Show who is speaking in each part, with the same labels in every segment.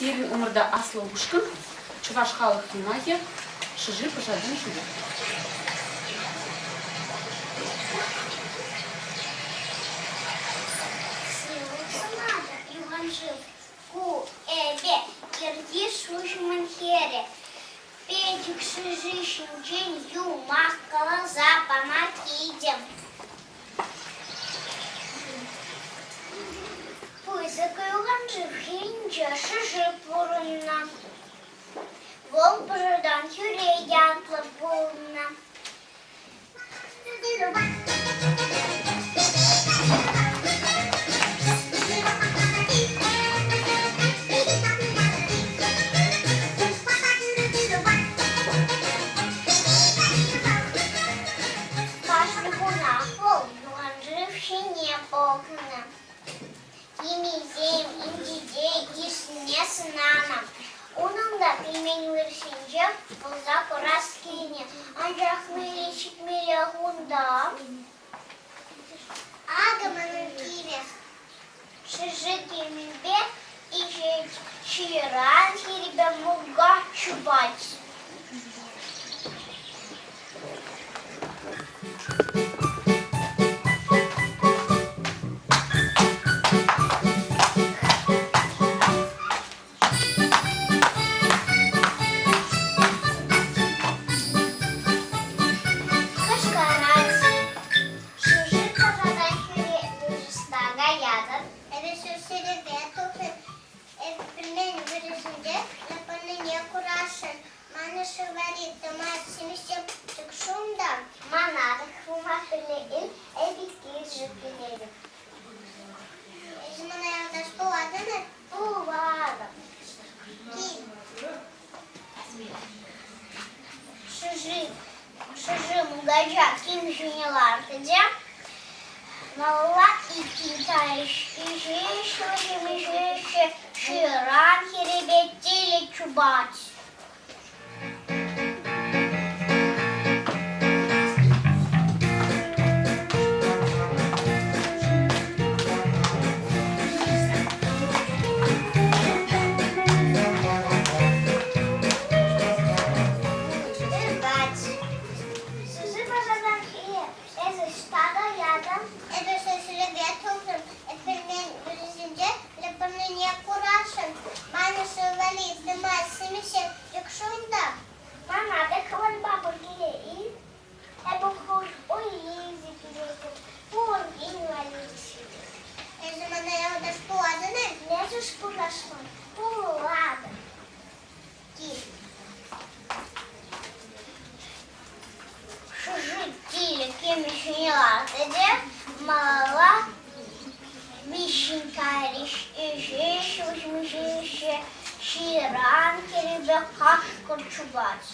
Speaker 1: Серин умырда аслы ушкын, чуваш халық химагия, шыжи пожадын жюлек.
Speaker 2: Ку, эбе, кирдиш ушман хере. Педик шижищен день юмах колоза помакидем. Пызыкай уганжив хинджа шижи пурынна. Вол пожадан хюрейян плапурна. Onun da bilmenin verişince olza koraskine ancak melişik melahunda Агаманın кире шижиким бе и ширан хирибе муга чубать. Шижим угача ким жинелартыдя, мала и китайш, и жище, ширан херебетили чубать. Мала вишенкариш и жище, ширан херебе кашкор чубать.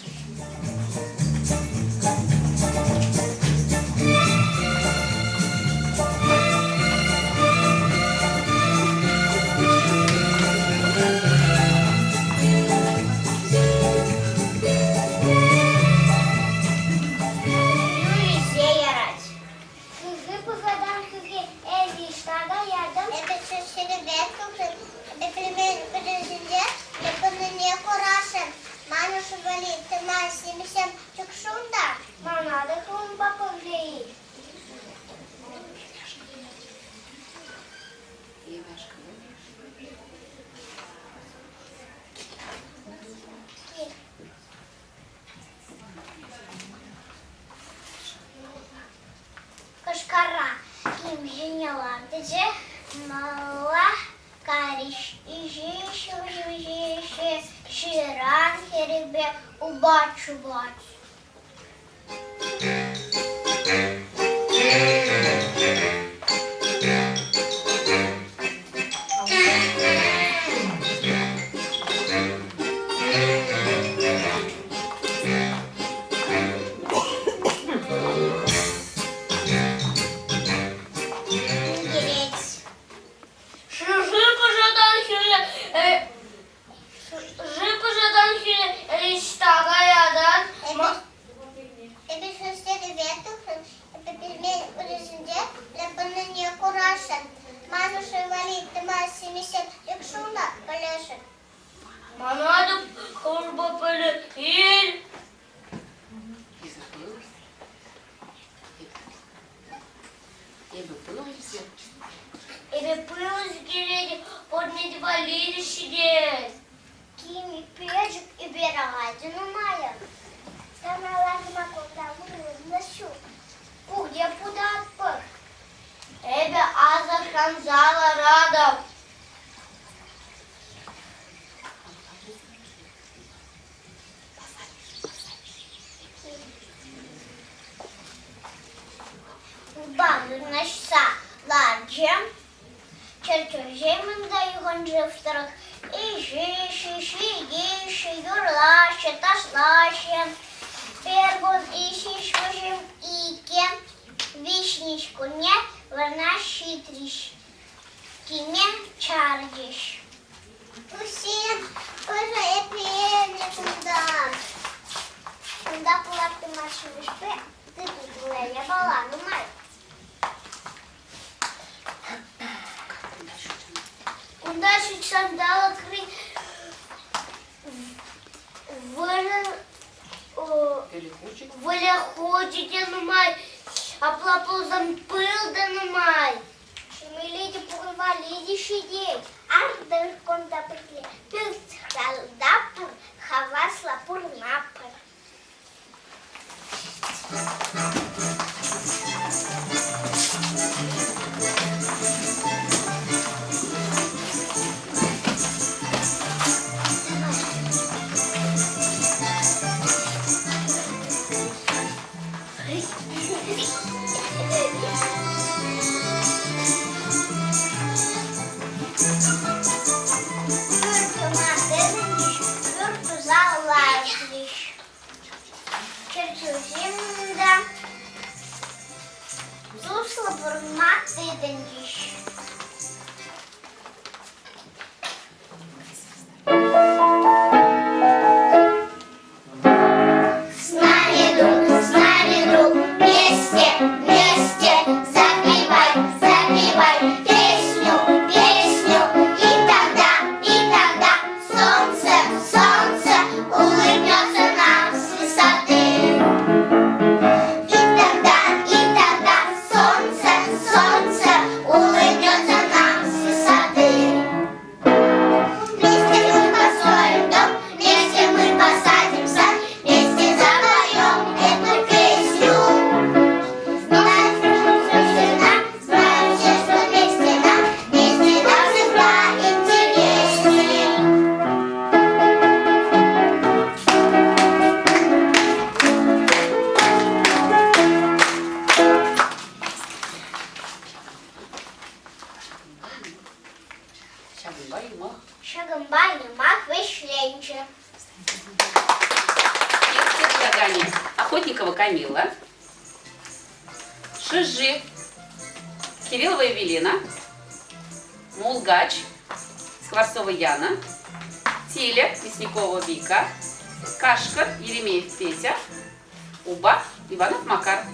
Speaker 2: Кашкара ким жинелартыдя, мала кариш и жище, ширан херебе убачубать. Монада Хурбапелехиль.
Speaker 1: И забылась. И выпылась.
Speaker 2: И выпылась гиреди, под медвалили сидеть. Кими печек и берадину мая. Там лазма куда выносу. Где податпыр? Эбе аза канзала радов. Бабу нашса ларджем. Чертежемында югонжевторых. Иши, юрлаще, ташлаще. Пергун ищешь вожим ике. Вишничку не верна щитриш. Киме чардиш. Усин, уже эпиэльник мдам. Куда плак ты маршивишь пе, ты тут я бала, ну май. Куда чуть сандала кры... Вылеходите на май, а плаплозом пыл да на май. Шемелите пугвалиди шидеть, ардер конда прикли, пилт халдапр, хавасла пурнапр.
Speaker 1: Охотникова Камила, Шижи, Кириллова Евелина, Мулгач, Скворцова Яна, Теля, Мясникова Вика, Кашкар, Еремеев Петя, Уба, Иванов Макар.